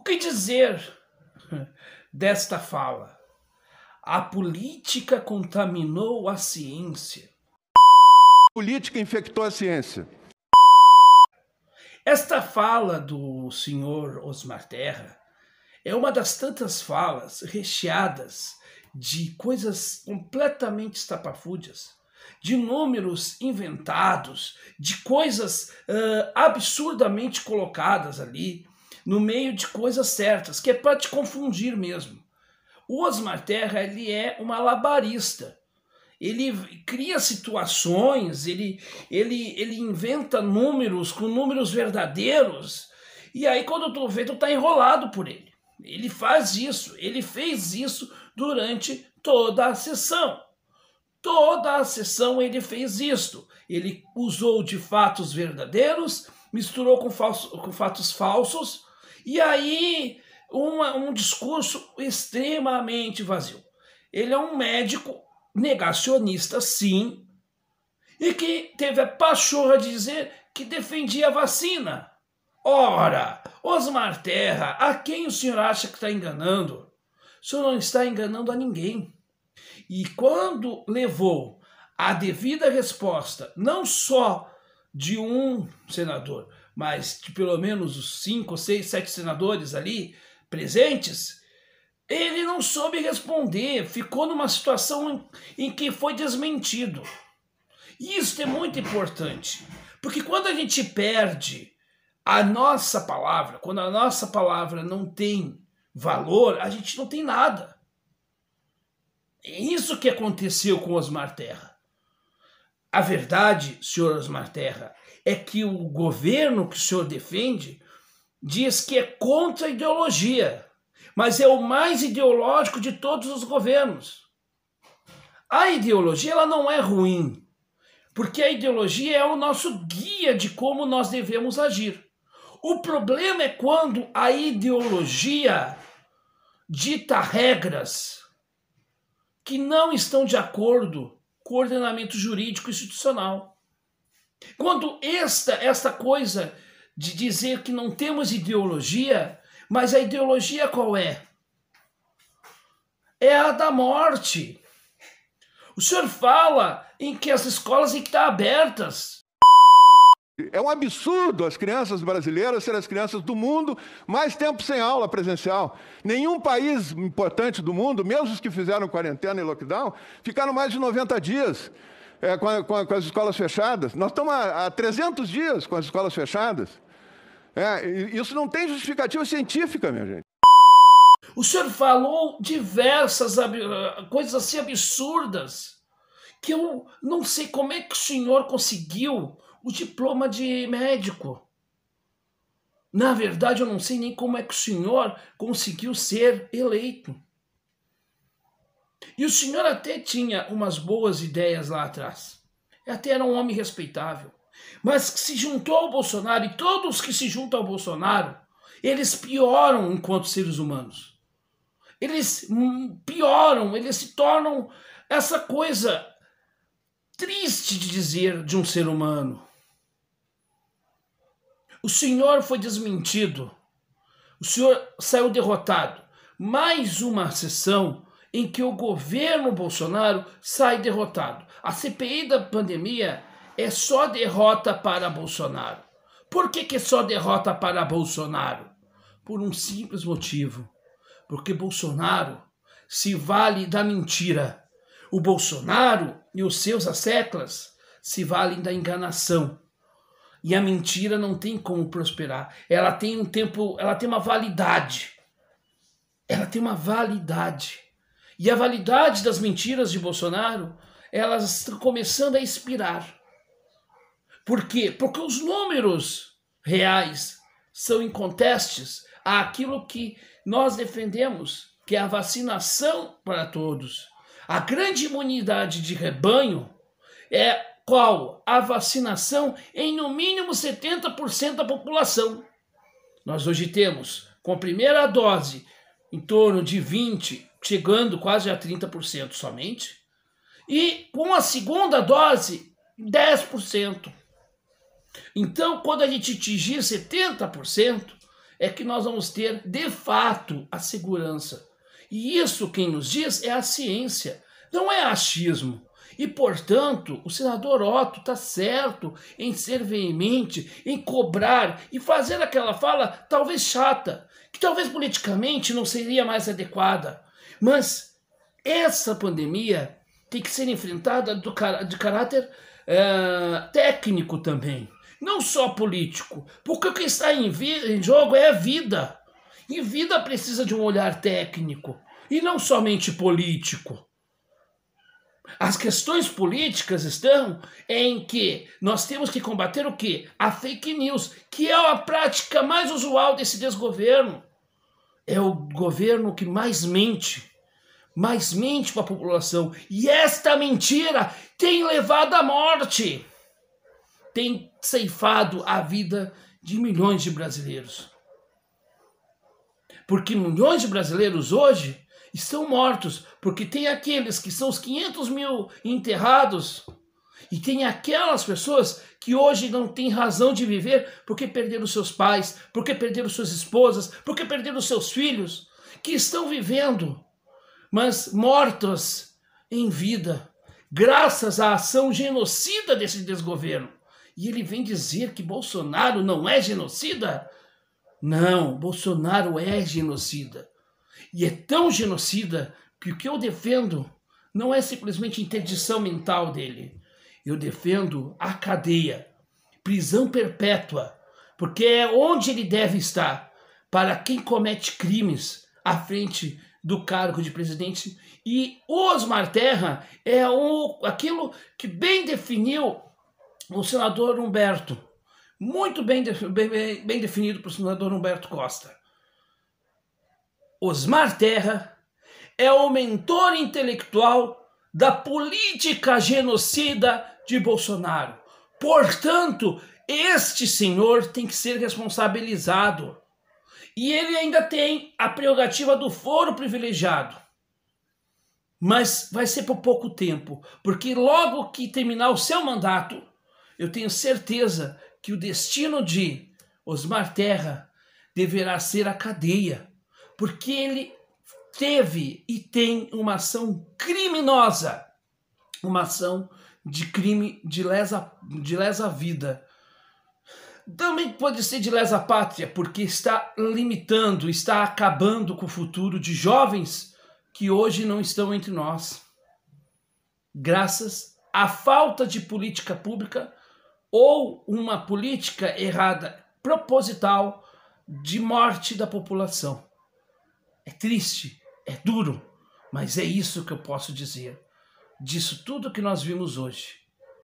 que dizer desta fala? A política contaminou a ciência. A política infectou a ciência. Esta fala do senhor Osmar Terra é uma das tantas falas recheadas de coisas completamente estapafúrdias, de números inventados, de coisas absurdamente colocadas ali, no meio de coisas certas, que é para te confundir mesmo. O Osmar Terra, ele é um malabarista. Ele cria situações, ele inventa números com números verdadeiros, e aí quando tu vê, tu tá enrolado por ele. Ele faz isso, ele fez isso durante toda a sessão. Toda a sessão ele fez isso. Ele usou de fatos verdadeiros, misturou com fatos falsos, e aí um discurso extremamente vazio. Ele é um médico negacionista, sim, e que teve a pachorra de dizer que defendia a vacina. Ora, Osmar Terra, a quem o senhor acha que está enganando? O senhor não está enganando a ninguém. E quando levou a devida resposta, não só de um senador, mas de pelo menos os 5, 6, 7 senadores ali presentes, ele não soube responder, ficou numa situação em que foi desmentido. E isso é muito importante, porque quando a gente perde a nossa palavra, quando a nossa palavra não tem valor, a gente não tem nada. É isso que aconteceu com Osmar Terra. A verdade, senhor Osmar Terra, é que o governo que o senhor defende diz que é contra a ideologia, mas é o mais ideológico de todos os governos. A ideologia ela não é ruim, porque a ideologia é o nosso guia de como nós devemos agir. O problema é quando a ideologia dita regras que não estão de acordo com o ordenamento jurídico institucional. Quando esta coisa de dizer que não temos ideologia, mas a ideologia qual é? É a da morte. O senhor fala em que as escolas têm que estar abertas. É um absurdo as crianças brasileiras serem as crianças do mundo mais tempo sem aula presencial. Nenhum país importante do mundo, mesmo os que fizeram quarentena e lockdown, ficaram mais de 90 dias com as escolas fechadas. Nós estamos há 300 dias com as escolas fechadas. Isso não tem justificativa científica, minha gente. O senhor falou diversas coisas assim absurdas, que eu não sei como é que o senhor conseguiu o diploma de médico. Na verdade, eu não sei nem como é que o senhor conseguiu ser eleito. E o senhor até tinha umas boas ideias lá atrás. Até era um homem respeitável. Mas que se juntou ao Bolsonaro, e todos que se juntam ao Bolsonaro, eles pioram enquanto seres humanos. Eles pioram, eles se tornam essa coisa triste de dizer de um ser humano. O senhor foi desmentido, o senhor saiu derrotado. Mais uma sessão em que o governo Bolsonaro sai derrotado. A CPI da pandemia é só derrota para Bolsonaro. Por que é só derrota para Bolsonaro? Por um simples motivo. Porque Bolsonaro se vale da mentira. O Bolsonaro e os seus asseclas se valem da enganação. E a mentira não tem como prosperar. Ela tem um tempo, ela tem uma validade. Ela tem uma validade. E a validade das mentiras de Bolsonaro, elas estão começando a expirar. Por quê? Porque os números reais são incontestes àquilo que nós defendemos, que é a vacinação para todos. A grande imunidade de rebanho é qual? A vacinação em no mínimo 70% da população. Nós hoje temos, com a primeira dose, em torno de 20%, chegando quase a 30% somente, e com a segunda dose, 10%. Então, quando a gente atingir 70%, é que nós vamos ter, de fato, a segurança. E isso quem nos diz é a ciência, não é achismo. E, portanto, o senador Otto está certo em ser veemente, em cobrar e fazer aquela fala talvez chata, que talvez politicamente não seria mais adequada. Mas essa pandemia tem que ser enfrentada de caráter técnico também, não só político, porque o que está em jogo é a vida. E vida precisa de um olhar técnico e não somente político. As questões políticas estão em que nós temos que combater o quê? A fake news, que é a prática mais usual desse desgoverno. É o governo que mais mente para a população. E esta mentira tem levado à morte, tem ceifado a vida de milhões de brasileiros. Porque milhões de brasileiros hoje estão mortos, porque tem aqueles que são os 500 mil enterrados e tem aquelas pessoas que hoje não têm razão de viver porque perderam seus pais, porque perderam suas esposas, porque perderam seus filhos, que estão vivendo, mas mortos em vida, graças à ação genocida desse desgoverno. E ele vem dizer que Bolsonaro não é genocida? Não, Bolsonaro é genocida. E é tão genocida que o que eu defendo não é simplesmente a interdição mental dele. Eu defendo a cadeia, prisão perpétua, porque é onde ele deve estar para quem comete crimes à frente do cargo de presidente. E Osmar Terra é aquilo que bem definiu o senador Humberto, muito bem definido por senador Humberto Costa. Osmar Terra é o mentor intelectual da política genocida de Bolsonaro. Portanto, este senhor tem que ser responsabilizado. E ele ainda tem a prerrogativa do foro privilegiado. Mas vai ser por pouco tempo, porque logo que terminar o seu mandato, eu tenho certeza que o destino de Osmar Terra deverá ser a cadeia. Porque ele teve e tem uma ação criminosa, uma ação de crime de lesa vida. Também pode ser de lesa pátria, porque está limitando, está acabando com o futuro de jovens que hoje não estão entre nós, graças à falta de política pública ou uma política errada, proposital, de morte da população. É triste, é duro, mas é isso que eu posso dizer disso tudo que nós vimos hoje.